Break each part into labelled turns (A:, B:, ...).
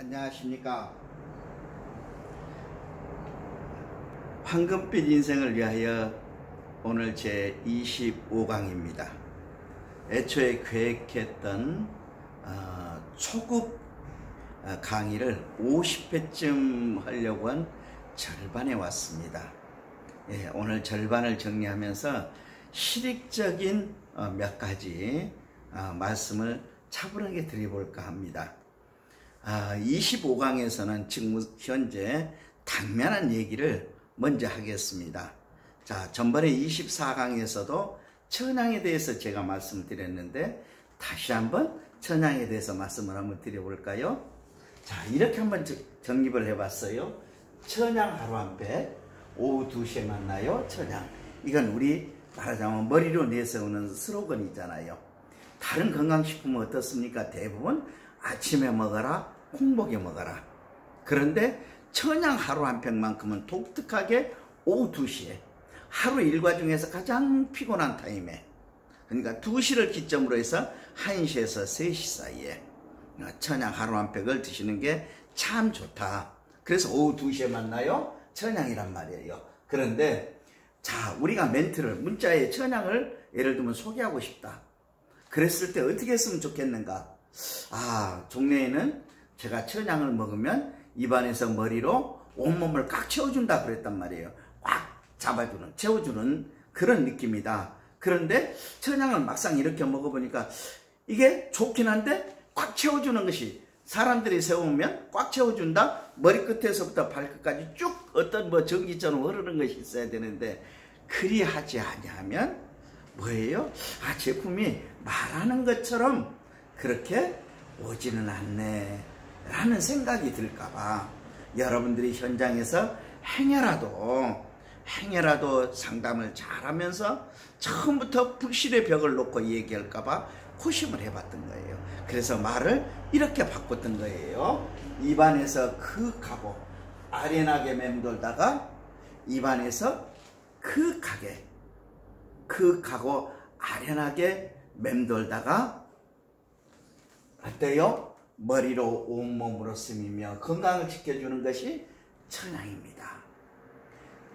A: 안녕하십니까. 황금빛 인생을 위하여 오늘 제 25강입니다. 애초에 계획했던 초급 강의를 50회쯤 하려고 한 절반에 왔습니다. 오늘 절반을 정리하면서 실익적인 몇 가지 말씀을 차분하게 드려볼까 합니다. 25강에서는 지금 현재 당면한 얘기를 먼저 하겠습니다. 자, 전번에 24강에서도 천양에 대해서 제가 말씀드렸는데 다시 한번 천양에 대해서 말씀을 한번 드려볼까요? 자, 이렇게 한번 정립을 해봤어요. 천양 하루 한 팩, 오후 2시에 만나요. 천양. 이건 우리 말하자면 머리로 내세우는 슬로건 있잖아요. 다른 건강식품은 어떻습니까? 대부분 아침에 먹어라, 콩먹여 먹어라. 그런데 천양 하루 한 팩만큼은 독특하게 오후 2시에 하루 일과 중에서 가장 피곤한 타임에, 그러니까 2시를 기점으로 해서 1시에서 3시 사이에 천양 하루 한 팩을 드시는 게 참 좋다. 그래서 오후 2시에 만나요. 천양이란 말이에요. 그런데 자, 우리가 멘트를 문자에 천양을 예를 들면 소개하고 싶다. 그랬을 때 어떻게 했으면 좋겠는가? 종래에는 제가 천양을 먹으면 입안에서 머리로 온몸을 꽉 채워준다 그랬단 말이에요. 꽉 잡아주는, 채워주는 그런 느낌이다. 그런데 천양을 막상 이렇게 먹어보니까 이게 좋긴 한데 꽉 채워주는 것이, 사람들이 세우면 꽉 채워준다. 머리끝에서부터 발끝까지 쭉 어떤 전기처럼 흐르는 것이 있어야 되는데 그리 하지 아니하면 뭐예요? 제품이 말하는 것처럼 그렇게 오지는 않네 라는 생각이 들까봐 여러분들이 현장에서 행여라도 상담을 잘하면서 처음부터 불실의 벽을 놓고 얘기할까봐 고심을 해봤던 거예요. 그래서 말을 이렇게 바꿨던 거예요. 입안에서 크하고 아련하게 맴돌다가 입안에서 크하고 아련하게 맴돌다가 어때요? 머리로 온몸으로 스미며 건강을 지켜주는 것이 천양입니다.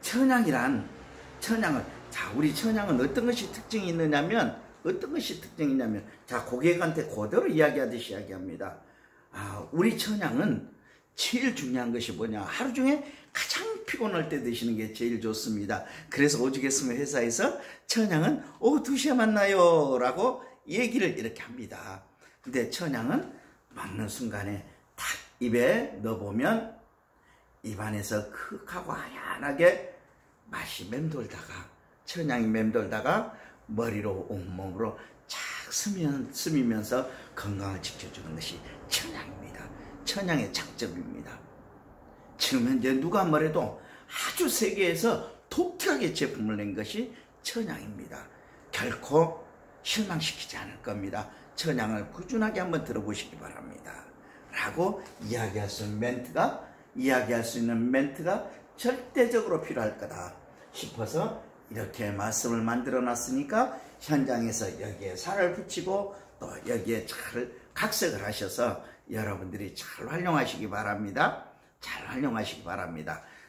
A: 천양을, 자, 우리 천양은 어떤 것이 특징이 있느냐면, 자, 고객한테 그대로 이야기하듯이 이야기합니다. 우리 천양은 제일 중요한 것이 뭐냐? 하루 중에 가장 피곤할 때 드시는 게 제일 좋습니다. 그래서 오죽했으면 회사에서 천양은 오후 2시에 만나요 라고 얘기를 이렇게 합니다. 근데 천양은 먹는 순간에 탁 입에 넣어보면 입안에서 크하고 하얀하게 맛이 천양이 맴돌다가 머리로 온몸으로 착 스미면서 건강을 지켜주는 것이 천양입니다. 천양의 장점입니다. 지금 현재 누가 뭐래도 아주 세계에서 독특하게 제품을 낸 것이 천양입니다. 결코 실망시키지 않을 겁니다. 천양을 꾸준하게 한번 들어보시기 바랍니다. 라고 이야기할 수 있는 멘트가 절대적으로 필요할 거다 싶어서 이렇게 말씀을 만들어 놨으니까 현장에서 여기에 살을 붙이고 또 여기에 잘 각색을 하셔서 여러분들이 잘 활용하시기 바랍니다.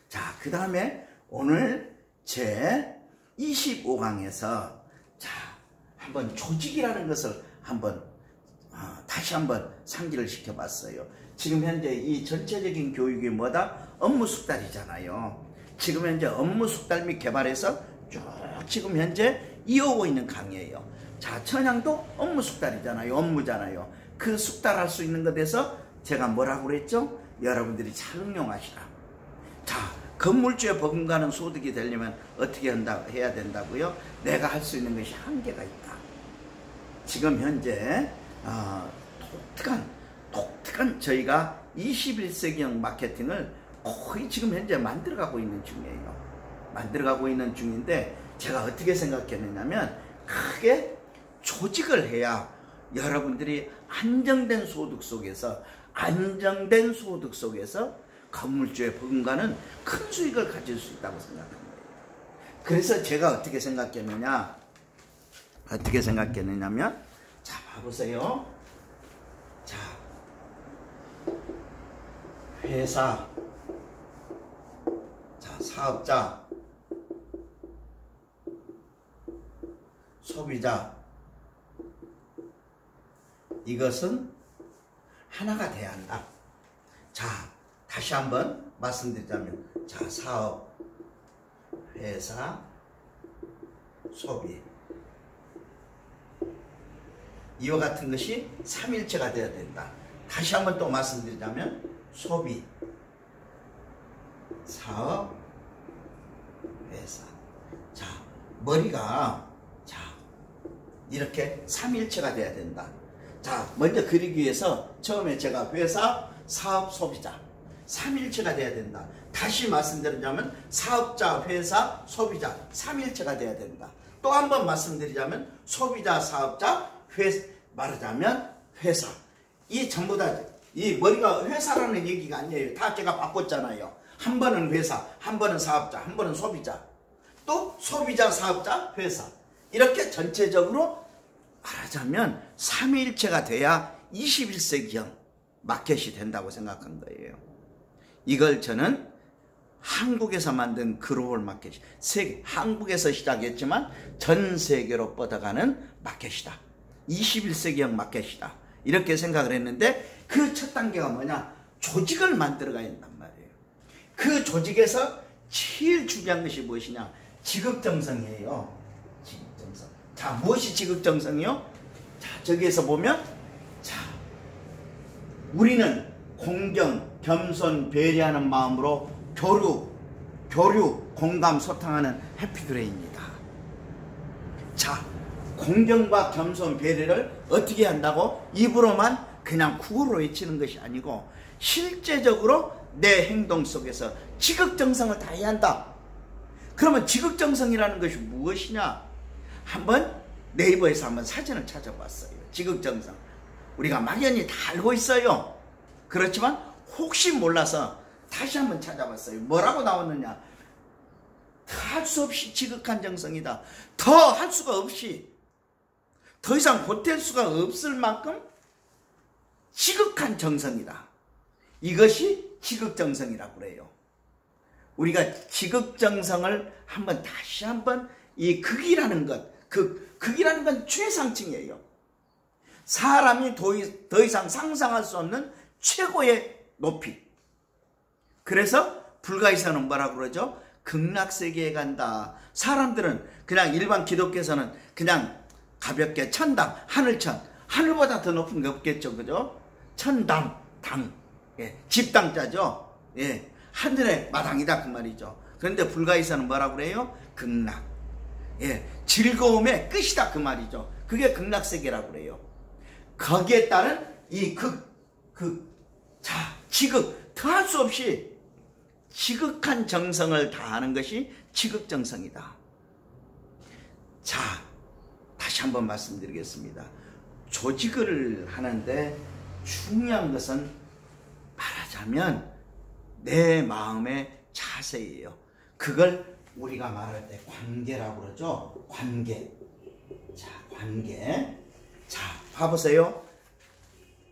A: 자, 그 다음에 오늘 제 25강에서 자, 한번 조직이라는 것을 다시 한번 상기를 시켜봤어요. 지금 현재 이 전체적인 교육이 뭐다? 업무 숙달이잖아요. 지금 현재 업무 숙달 및 개발에서 쭉 지금 현재 이어오고 있는 강의예요. 자, 천양도 업무 숙달이잖아요. 업무잖아요. 그 숙달할 수 있는 것에서 제가 뭐라고 그랬죠? 여러분들이 잘 응용하시라. 자, 건물주에 버금가는 소득이 되려면 어떻게 해야 된다고요? 내가 할 수 있는 것이 한계가 있다. 지금 현재 독특한 저희가 21세기형 마케팅을 거의 지금 현재 만들어가고 있는 중인데 제가 어떻게 생각했느냐면 크게 조직을 해야 여러분들이 안정된 소득 속에서 건물주에 버금가는 큰 수익을 가질 수 있다고 생각한 거예요. 그래서 제가 어떻게 생각했느냐면 자, 봐보세요. 자, 회사, 자, 사업자, 소비자, 이것은 하나가 돼야 한다. 자, 다시 한번 말씀드리자면, 자, 사업, 회사, 소비, 이와 같은 것이 삼일체가 되어야 된다. 다시 한번 또 말씀드리자면, 소비, 사업, 회사. 자, 머리가 자 이렇게 삼일체가 돼야 된다. 자, 먼저 그리기 위해서 처음에 제가 회사, 사업, 소비자 삼일체가 돼야 된다. 다시 말씀드리자면 사업자, 회사, 소비자 삼일체가 돼야 된다. 또 한 번 말씀드리자면 소비자, 사업자, 말하자면 회사. 이 전부 다 이 머리가 회사라는 얘기가 아니에요. 다 제가 바꿨잖아요. 한 번은 회사, 한 번은 사업자, 한 번은 소비자, 또 소비자, 사업자, 회사. 이렇게 전체적으로 말하자면 삼위일체가 돼야 21세기형 마켓이 된다고 생각한 거예요. 이걸 저는 한국에서 만든 글로벌 마켓이 한국에서 시작했지만 전 세계로 뻗어가는 마켓이다. 21세기형 마켓이다. 이렇게 생각을 했는데 그 첫 단계가 뭐냐? 조직을 만들어가야 한단 말이에요. 그 조직에서 제일 중요한 것이 무엇이냐? 지극정성이에요. 지극정성. 자, 무엇이 지극정성이요? 자, 저기에서 보면 자, 우리는 공경, 겸손, 배려하는 마음으로 교류, 공감, 소통하는 해피그레이입니다. 자, 공경과 겸손, 배려를 어떻게 한다고? 입으로만 그냥 구호로 외치는 것이 아니고 실제적으로 내 행동 속에서 지극정성을 다해야 한다. 그러면 지극정성이라는 것이 무엇이냐? 한번 네이버에서 한번 사진을 찾아봤어요. 지극정성. 우리가 막연히 다 알고 있어요. 그렇지만 혹시 몰라서 다시 한번 찾아봤어요. 뭐라고 나왔느냐? 할 수 없이 지극한 정성이다. 더 할 수가 없이, 더 이상 보탤 수가 없을 만큼 지극한 정성이다. 이것이 지극정성이라고 그래요. 우리가 지극정성을 다시 한번 이 극이라는 것, 극이라는 건 최상층이에요. 사람이 더 이상 상상할 수 없는 최고의 높이. 그래서 불가에서는 뭐라고 그러죠? 극락세계에 간다. 사람들은 그냥 일반 기독교에서는 그냥 가볍게 천당, 하늘천, 하늘보다 더 높은 게 없겠죠. 그죠? 천당, 당, 예, 집당자죠. 예, 하늘의 마당이다 그 말이죠. 그런데 불가에서는 뭐라고 그래요? 극락, 예, 즐거움의 끝이다 그 말이죠. 그게 극락세계라고 그래요. 거기에 따른 이 지극, 더할 수 없이 지극한 정성을 다하는 것이 지극정성이다. 자, 다시 한번 말씀드리겠습니다. 조직을 하는데 중요한 것은 말하자면 내 마음의 자세예요. 그걸 우리가 말할 때 관계라고 그러죠. 관계. 자, 관계. 자, 봐보세요.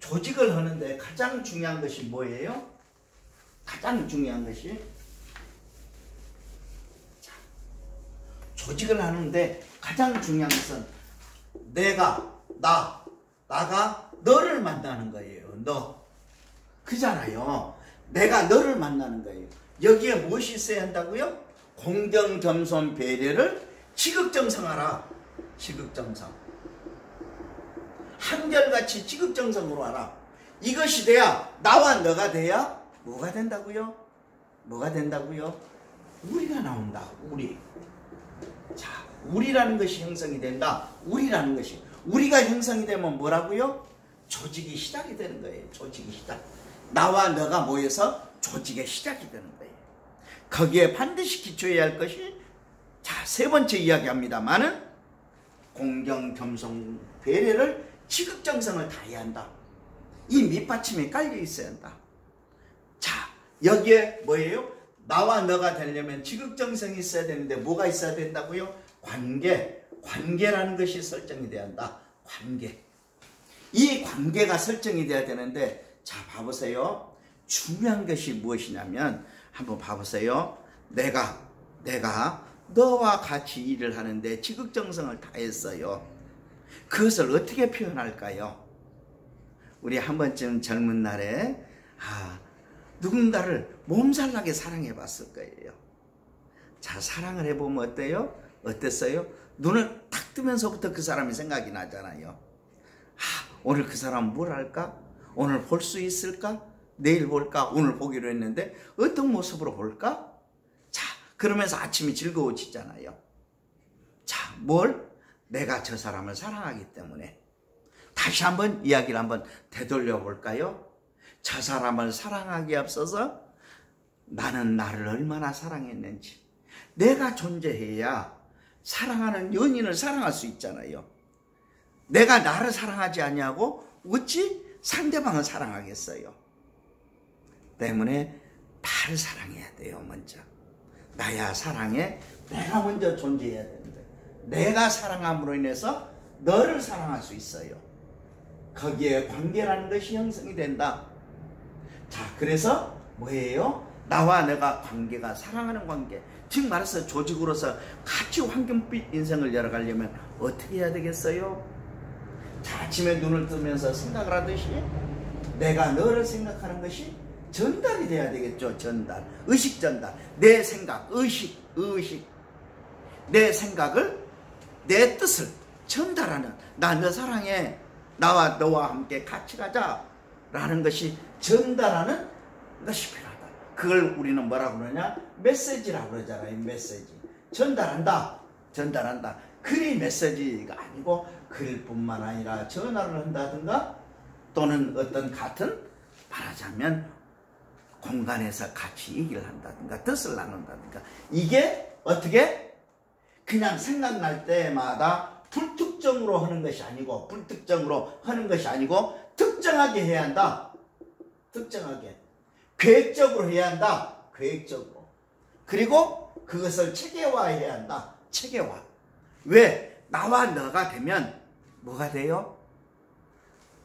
A: 조직을 하는데 가장 중요한 것이 뭐예요? 가장 중요한 것이, 자, 조직을 하는데 가장 중요한 것은 나가 너를 만나는 거예요. 너. 그잖아요. 내가 너를 만나는 거예요. 여기에 무엇이 있어야 한다고요? 공경, 겸손, 배려를 지극정성하라. 지극정성. 한결같이 지극정성으로 하라. 이것이 돼야, 나와 너가 돼야 뭐가 된다고요? 뭐가 된다고요? 우리가 나온다. 우리. 자, 우리라는 것이 형성이 된다. 우리라는 것이. 우리가 형성이 되면 뭐라고요? 조직이 시작이 되는 거예요. 조직이 시작. 나와 너가 모여서 조직의 시작이 되는 거예요. 거기에 반드시 기초해야 할 것이, 자, 세 번째 이야기합니다만은 공경, 겸손, 배려를 지극정성을 다해야 한다. 이 밑받침이 깔려 있어야 한다. 자, 여기에 뭐예요? 나와 너가 되려면 지극정성이 있어야 되는데 뭐가 있어야 된다고요? 관계라는 것이 설정이 돼야 한다. 관계. 이 관계가 설정이 돼야 되는데, 자, 봐보세요. 중요한 것이 무엇이냐면 한번 봐보세요. 내가 너와 같이 일을 하는데 지극정성을 다했어요. 그것을 어떻게 표현할까요? 우리 한 번쯤 젊은 날에 누군가를 몸살나게 사랑해 봤을 거예요. 자, 사랑을 해보면 어때요? 어땠어요? 눈을 탁 뜨면서부터 그 사람이 생각이 나잖아요. 오늘 그 사람은 뭘 할까? 오늘 볼 수 있을까? 내일 볼까? 오늘 보기로 했는데 어떤 모습으로 볼까? 자, 그러면서 아침이 즐거워지잖아요. 자, 내가 저 사람을 사랑하기 때문에. 다시 한번 이야기를 한번 되돌려 볼까요? 저 사람을 사랑하기에 앞서서 나는 나를 얼마나 사랑했는지. 내가 존재해야 사랑하는 연인을 사랑할 수 있잖아요. 내가 나를 사랑하지 않냐고 어찌 상대방을 사랑하겠어요? 때문에 나를 사랑해야 돼요. 먼저 나야 사랑해. 내가 먼저 존재해야 되는데 내가 사랑함으로 인해서 너를 사랑할 수 있어요. 거기에 관계라는 것이 형성이 된다. 자, 그래서 뭐예요? 나와 내가 관계가 사랑하는 관계. 즉 말해서 조직으로서 같이 황금빛 인생을 열어가려면 어떻게 해야 되겠어요? 자, 아침에 눈을 뜨면서 생각을 하듯이 내가 너를 생각하는 것이 전달이 돼야 되겠죠. 전달. 의식 전달. 내 생각, 의식. 내 생각을, 내 뜻을 전달하는, 나 너 사랑해. 나와 너와 함께 같이 가자. 라는 것이 전달하는 것이 필요하다. 그걸 우리는 뭐라고 그러냐? 메시지라고 그러잖아요. 메시지. 전달한다. 글이 메시지가 아니고 글뿐만 아니라 전화를 한다든가 또는 어떤 같은 말하자면 공간에서 같이 얘기를 한다든가 뜻을 나눈다든가 이게 어떻게 그냥 생각날 때마다 불특정으로 하는 것이 아니고 특정하게 해야 한다. 특정하게. 계획적으로 해야 한다. 계획적으로. 그리고 그것을 체계화해야 한다. 체계화. 왜? 나와 너가 되면 뭐가 돼요?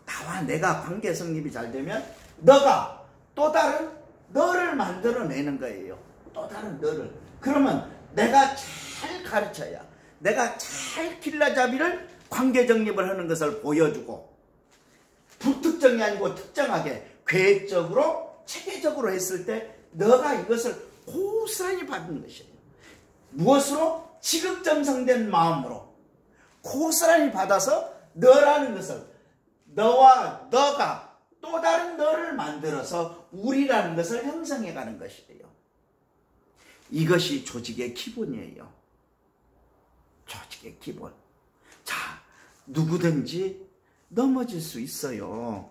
A: 나와 내가 관계 성립이 잘 되면 너가 또 다른 너를 만들어내는 거예요. 또 다른 너를. 그러면 내가 잘 가르쳐야 내가 잘 길라잡이를 관계 정립을 하는 것을 보여주고 불특정이 아니고 특정하게 계획적으로 체계적으로 했을 때 너가 이것을 고스란히 받는 것이에요. 무엇으로? 지극정성된 마음으로 고스란히 받아서 너라는 것을 너와 너가 또 다른 너를 만들어서 우리라는 것을 형성해가는 것이에요. 이것이 조직의 기본이에요. 조직의 기본. 자, 누구든지 넘어질 수 있어요.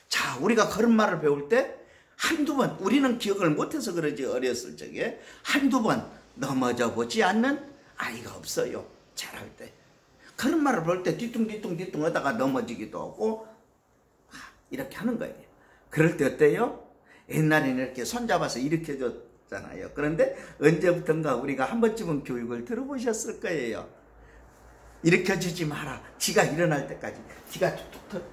A: 자, 우리가 걸음마를 배울 때 한두 번, 우리는 기억을 못해서 그러지 어렸을 적에 한두 번 넘어져 보지 않는 아이가 없어요. 자랄 때. 걸음마를 볼 때 뒤뚱뒤뚱 하다가 넘어지기도 하고 이렇게 하는 거예요. 그럴 때 어때요? 옛날에는 이렇게 손잡아서 일으켜줬잖아요. 그런데 언제부턴가 우리가 한 번쯤은 교육을 들어보셨을 거예요. 일으켜주지 마라. 지가 일어날 때까지. 지가 툭툭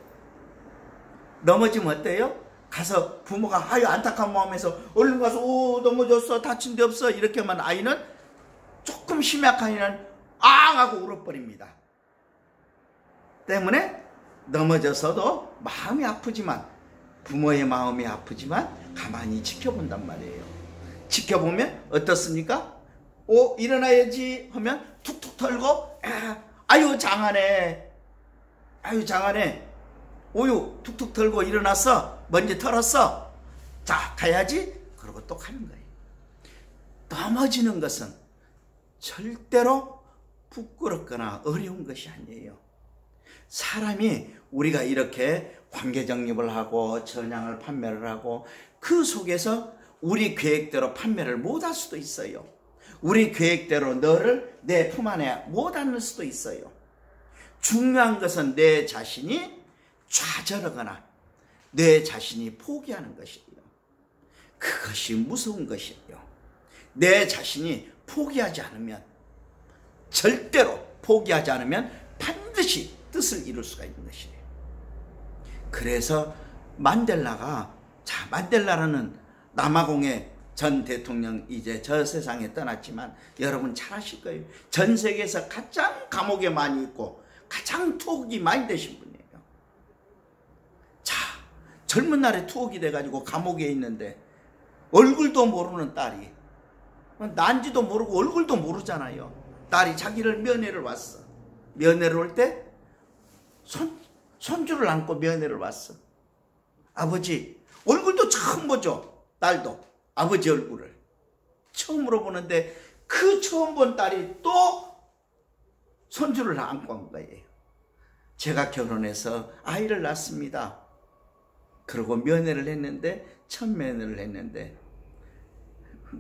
A: 넘어지면 어때요? 가서 부모가 아유 안타까운 마음에서 얼른 가서 오 넘어졌어 다친 데 없어 이렇게 하면 아이는 조금 심약한 아이는 앙 하고 울어버립니다. 때문에 넘어져서도 마음이 아프지만 부모의 마음이 아프지만 가만히 지켜본단 말이에요. 지켜보면 어떻습니까? 오 일어나야지 하면 툭툭 털고 아유 장하네 아유 장하네 오유 툭툭 털고 일어났어 먼지 털었어 자 가야지 그러고 또 가는 거예요. 넘어지는 것은 절대로 부끄럽거나 어려운 것이 아니에요. 사람이 우리가 이렇게 관계 정립을 하고 전향을 판매를 하고 그 속에서 우리 계획대로 판매를 못할 수도 있어요. 우리 계획대로 너를 내 품 안에 못 안을 수도 있어요. 중요한 것은 내 자신이 좌절하거나 내 자신이 포기하는 것이에요. 그것이 무서운 것이에요. 내 자신이 포기하지 않으면 절대로 포기하지 않으면 반드시 뜻을 이룰 수가 있는 것이에요. 그래서 만델라가 자, 만델라라는 남아공의 전 대통령 이제 저 세상에 떠났지만 여러분 잘 아실 거예요. 전 세계에서 가장 감옥에 많이 있고 가장 투옥이 많이 되신 분이에요. 자, 젊은 날에 투옥이 돼가지고 감옥에 있는데 얼굴도 모르는 딸이, 난지도 모르고 얼굴도 모르잖아요. 딸이 자기를 면회를 왔어. 면회를 올 때 손주를 안고 면회를 왔어. 아버지 얼굴도 처음 보죠. 딸도 아버지 얼굴을 처음으로 보는데 그 처음 본 딸이 또 손주를 안고 온 거예요. 제가 결혼해서 아이를 낳습니다. 그리고 면회를 했는데, 첫 면회를 했는데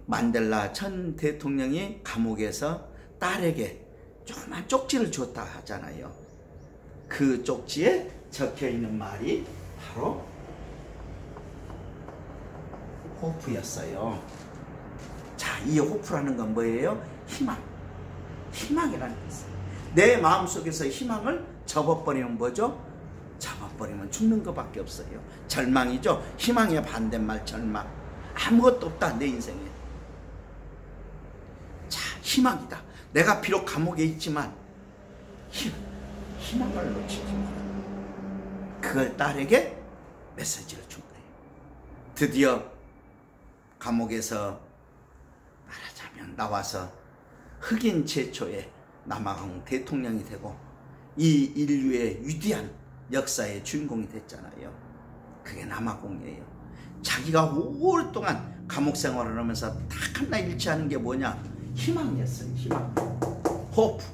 A: 만델라 전 대통령이 감옥에서 딸에게 조그만 쪽지를 줬다 하잖아요. 그 쪽지에 적혀 있는 말이 바로 호프였어요. 자, 이 호프라는 건 뭐예요? 희망. 희망이라는 것이에요. 내 마음속에서 희망을 접어버리면 뭐죠? 접어버리면 죽는 것밖에 없어요. 절망이죠. 희망의 반대말 절망. 아무것도 없다 내 인생에. 자, 희망이다. 내가 비록 감옥에 있지만 희망을 놓치지 마라. 그걸 딸에게 메시지를 준 거예요. 드디어 감옥에서 말하자면 나와서 흑인 최초의 남아공 대통령이 되고 이 인류의 위대한 역사의 주인공이 됐잖아요. 그게 남아공이에요. 자기가 오랫동안 감옥 생활을 하면서 딱 하나 잃지 않은 게 뭐냐? 희망이었어요. 희망. 호프.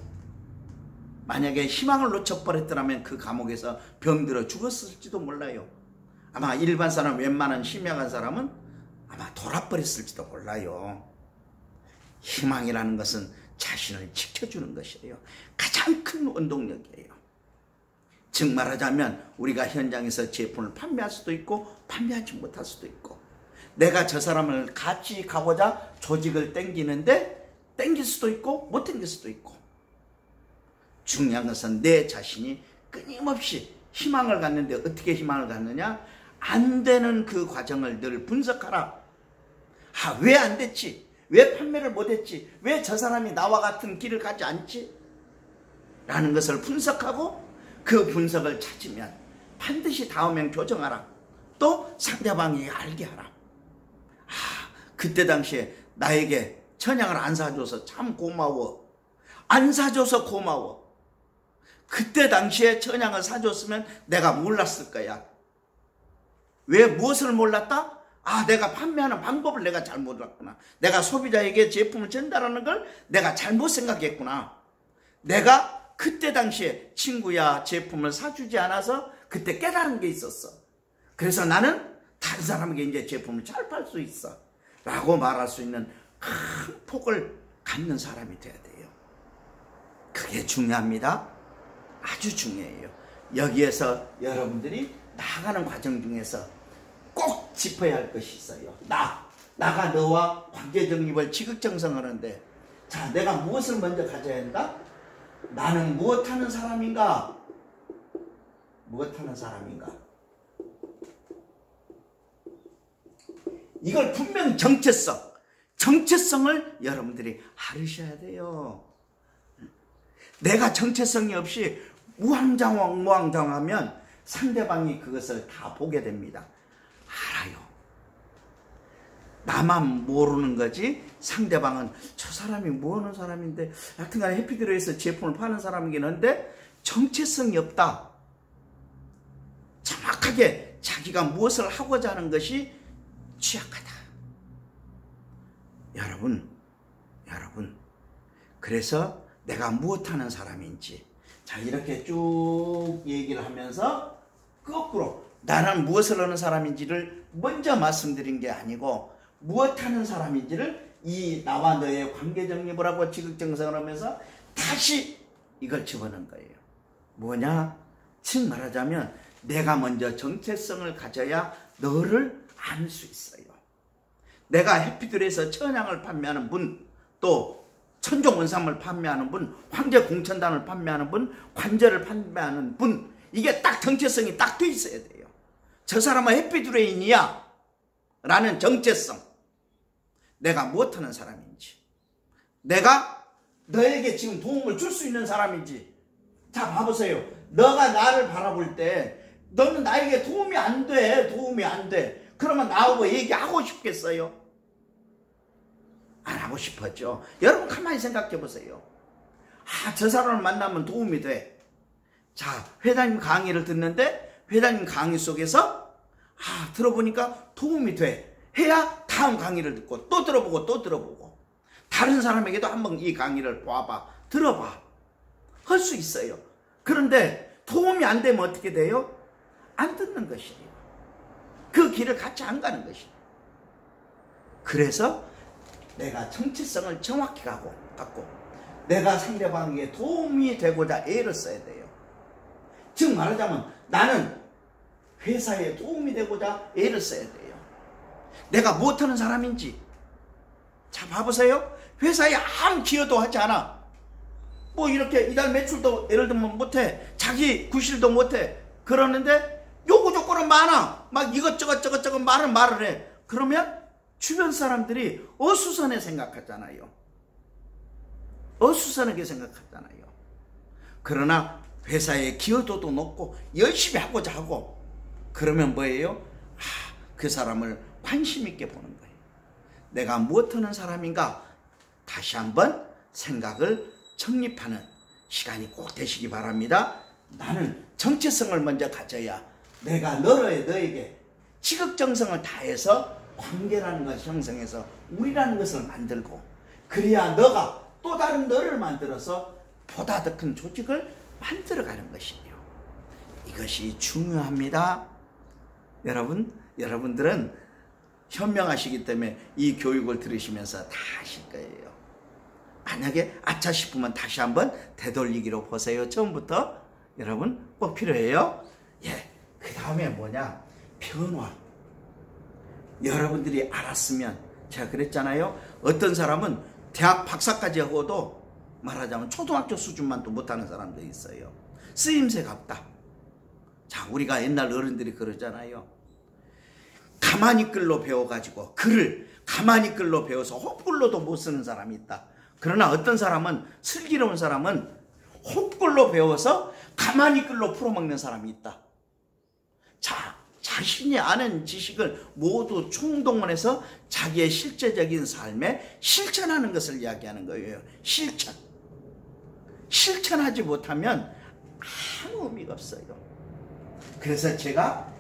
A: 만약에 희망을 놓쳐버렸더라면 그 감옥에서 병들어 죽었을지도 몰라요. 아마 일반 사람, 웬만한 희망한 사람은 아마 돌아버렸을지도 몰라요. 희망이라는 것은 자신을 지켜주는 것이에요. 가장 큰 원동력이에요. 즉 말하자면 우리가 현장에서 제품을 판매할 수도 있고 판매하지 못할 수도 있고, 내가 저 사람을 같이 가고자 조직을 땡기는데 땡길 수도 있고 못 땡길 수도 있고, 중요한 것은 내 자신이 끊임없이 희망을 갖는데 어떻게 희망을 갖느냐? 안 되는 그 과정을 늘 분석하라. 아, 왜 안 됐지? 왜 판매를 못했지? 왜 저 사람이 나와 같은 길을 가지 않지? 라는 것을 분석하고 그 분석을 찾으면 반드시 다음엔 교정하라. 또 상대방에게 알게 하라. 아, 그때 당시에 나에게 천양을 안 사줘서 참 고마워. 안 사줘서 고마워. 그때 당시에 천양을 사줬으면 내가 몰랐을 거야. 왜 무엇을 몰랐다? 아, 내가 판매하는 방법을 내가 잘못 알았구나. 내가 소비자에게 제품을 전달하는 걸 내가 잘못 생각했구나. 내가 그때 당시에 친구야 제품을 사주지 않아서 그때 깨달은 게 있었어. 그래서 나는 다른 사람에게 이제 제품을 잘 팔 수 있어 라고 말할 수 있는 큰 폭을 갖는 사람이 돼야 돼요. 그게 중요합니다. 아주 중요해요. 여기에서 여러분들이 나아가는 과정 중에서 꼭 짚어야 할 것이 있어요. 나가 너와 관계 정립을 지극정성하는데, 자, 내가 무엇을 먼저 가져야 한다? 나는 무엇하는 사람인가? 무엇하는 사람인가? 이걸 분명 정체성을 여러분들이 알으셔야 돼요. 내가 정체성이 없이 우왕좌왕하면 상대방이 그것을 다 보게 됩니다. 알아요. 나만 모르는 거지 상대방은 저 사람이 뭐하는 사람인데, 하여튼간에 해피드로에서 제품을 파는 사람이긴 한데 정체성이 없다. 정확하게 자기가 무엇을 하고자 하는 것이 취약하다. 여러분, 그래서 내가 무엇하는 사람인지, 자, 이렇게 쭉 얘기를 하면서 거꾸로 나는 무엇을 하는 사람인지를 먼저 말씀드린 게 아니고, 무엇하는 사람인지를 이 나와 너의 관계 정립을 하고 지극정성을 하면서 다시 이걸 집어넣은 거예요. 뭐냐? 즉 말하자면 내가 먼저 정체성을 가져야 너를 알 수 있어요. 내가 해피들에서 천양을 판매하는 분, 또 천종원삼을 판매하는 분, 황제공천단을 판매하는 분, 관절을 판매하는 분, 이게 딱 정체성이 딱 돼 있어야 돼요. 저 사람은 해피드레인이야. 라는 정체성, 내가 못하는 사람인지, 내가 너에게 지금 도움을 줄 수 있는 사람인지. 자, 봐보세요. 너가 나를 바라볼 때 너는 나에게 도움이 안 돼. 도움이 안 돼. 그러면 나하고 얘기하고 싶겠어요? 안 하고 싶었죠. 여러분 가만히 생각해 보세요. 아, 저 사람을 만나면 도움이 돼. 자, 회장님 강의를 듣는데 회장님 강의 속에서 들어보니까 도움이 돼. 해야 다음 강의를 듣고 또 들어보고 또 들어보고 다른 사람에게도 한번 이 강의를 봐봐. 들어봐. 할 수 있어요. 그런데 도움이 안 되면 어떻게 돼요? 안 듣는 것이에요. 그 길을 같이 안 가는 것이에요. 그래서 내가 정체성을 정확히 갖고 내가 상대방에게 도움이 되고자 애를 써야 돼요. 즉 말하자면 나는 회사에 도움이 되고자 애를 써야 돼요. 내가 못하는 사람인지. 자, 봐보세요. 회사에 아무 기여도 하지 않아. 뭐 이렇게 이달 매출도 예를 들면 못해. 자기 구실도 못해. 그러는데 요구 조건은 많아. 막 이것저것 말을 해. 그러면 주변 사람들이 어수선하게 생각하잖아요. 어수선하게 생각하잖아요. 그러나 회사의 기여도도 높고 열심히 하고자 하고 그러면 뭐예요? 그 사람을 관심 있게 보는 거예요. 내가 못하는 사람인가? 다시 한번 생각을 정립하는 시간이 꼭 되시기 바랍니다. 나는 정체성을 먼저 가져야 내가 너에게 지극정성을 다해서 관계라는 것을 형성해서 우리라는 것을 만들고 그래야 너가 또 다른 너를 만들어서 보다 더 큰 조직을 만들어가는 것이에요. 이것이 중요합니다. 여러분들은 현명하시기 때문에 이 교육을 들으시면서 다 하실 거예요. 만약에 아차 싶으면 다시 한번 되돌리기로 보세요. 처음부터 여러분 꼭 필요해요. 그 다음에 뭐냐? 변화. 여러분들이 알았으면 제가 그랬잖아요. 어떤 사람은 대학 박사까지 하고도 말하자면 초등학교 수준만도 못하는 사람도 있어요. 쓰임새가 없다. 자, 우리가 옛날 어른들이 그러잖아요. 가만히 글로 배워가지고 글을 가만히 글로 배워서 홉글로도 못 쓰는 사람이 있다. 그러나 어떤 사람은 슬기로운 사람은 홉글로 배워서 가만히 글로 풀어먹는 사람이 있다. 자, 자신이 아는 지식을 모두 총동원해서 자기의 실제적인 삶에 실천하는 것을 이야기하는 거예요. 실천하지 못하면 아무 의미가 없어요. 그래서 제가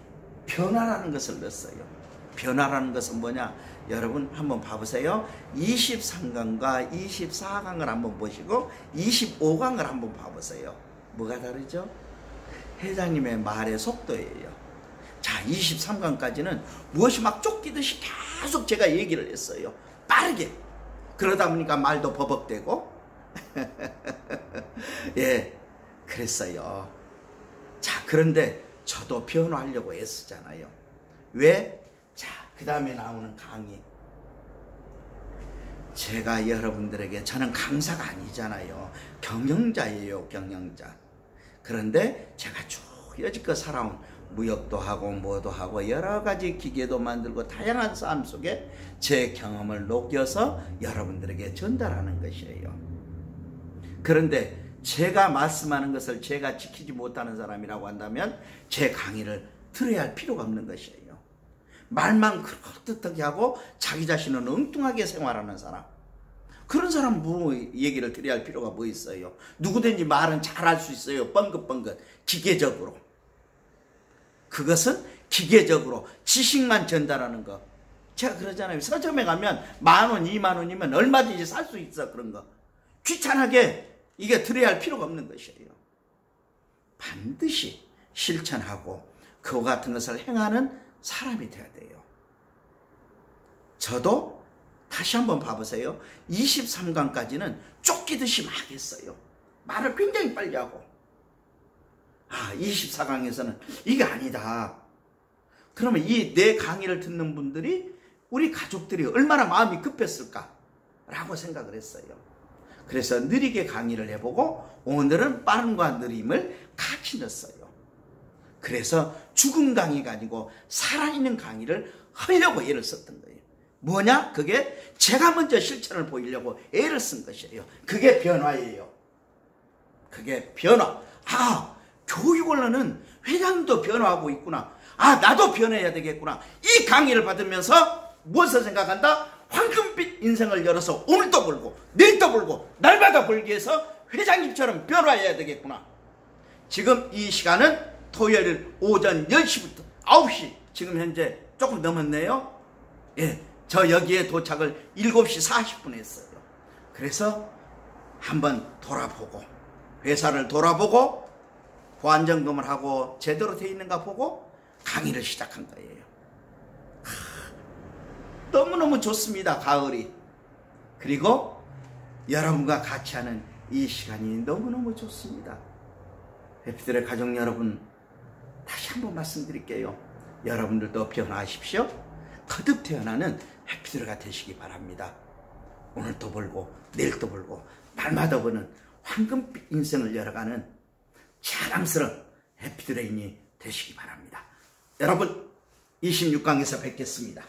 A: 변화라는 것을 넣었어요. 변화라는 것은 뭐냐? 여러분 한번 봐보세요. 23강과 24강을 한번 보시고 25강을 한번 봐보세요. 뭐가 다르죠? 회장님의 말의 속도예요. 자, 23강까지는 무엇이 막 쫓기듯이 계속 제가 얘기를 했어요. 빠르게. 그러다 보니까 말도 버벅대고 그랬어요. 자, 그런데 저도 변화하려고 애쓰잖아요. 왜? 자, 그 다음에 나오는 강의. 제가 여러분들에게, 저는 강사가 아니잖아요. 경영자예요, 경영자. 그런데 제가 쭉 여지껏 살아온 무역도 하고 뭐도 하고 여러 가지 기계도 만들고 다양한 삶 속에 제 경험을 녹여서 여러분들에게 전달하는 것이에요. 그런데 제가 말씀하는 것을 제가 지키지 못하는 사람이라고 한다면 제 강의를 들어야 할 필요가 없는 것이에요. 말만 그렇듯하게 하고 자기 자신은 엉뚱하게 생활하는 사람, 그런 사람 뭐 얘기를 드려야 할 필요가 뭐 있어요. 누구든지 말은 잘할 수 있어요. 뻥긋뻥긋 기계적으로. 그것은 기계적으로 지식만 전달하는 거. 제가 그러잖아요. 서점에 가면 10,000원, 20,000원이면 얼마든지 살 수 있어. 그런 거 귀찮게 이게 들어야 할 필요가 없는 것이에요. 반드시 실천하고 그와 같은 것을 행하는 사람이 돼야 돼요. 저도 다시 한번 봐보세요. 23강까지는 쫓기듯이 막 했어요. 말을 굉장히 빨리 하고. 24강에서는 이게 아니다. 그러면 이 내 강의를 듣는 분들이, 우리 가족들이 얼마나 마음이 급했을까 라고 생각을 했어요. 그래서 느리게 강의를 해보고 오늘은 빠름과 느림을 같이 넣었어요. 그래서 죽은 강의가 아니고 살아있는 강의를 하려고 애를 썼던 거예요. 뭐냐? 그게 제가 먼저 실천을 보이려고 애를 쓴 것이에요. 그게 변화예요. 그게 변화. 아, 교육 언론은 회장님도 변화하고 있구나. 아, 나도 변해야 되겠구나. 이 강의를 받으면서 무엇을 생각한다? 황금빛 인생을 열어서 오늘도 벌고 내일도 벌고 날마다 벌기 위해서 회장님처럼 변화해야 되겠구나. 지금 이 시간은 토요일 오전 10시부터 9시, 지금 현재 조금 넘었네요. 예, 저 여기에 도착을 7시 40분에 했어요. 그래서 한번 돌아보고, 회사를 돌아보고, 보안점검을 하고 제대로 돼 있는가 보고 강의를 시작한 거예요. 너무너무 좋습니다, 가을이. 그리고 여러분과 같이 하는 이 시간이 너무너무 좋습니다. 해피들의 가족 여러분, 다시 한번 말씀드릴게요. 여러분들도 변화하십시오. 거듭 태어나는 해피들가 되시기 바랍니다. 오늘도 벌고 내일도 벌고 날마다 버는 황금빛 인생을 열어가는 자랑스러운 해피드레인이 되시기 바랍니다. 여러분, 26강에서 뵙겠습니다.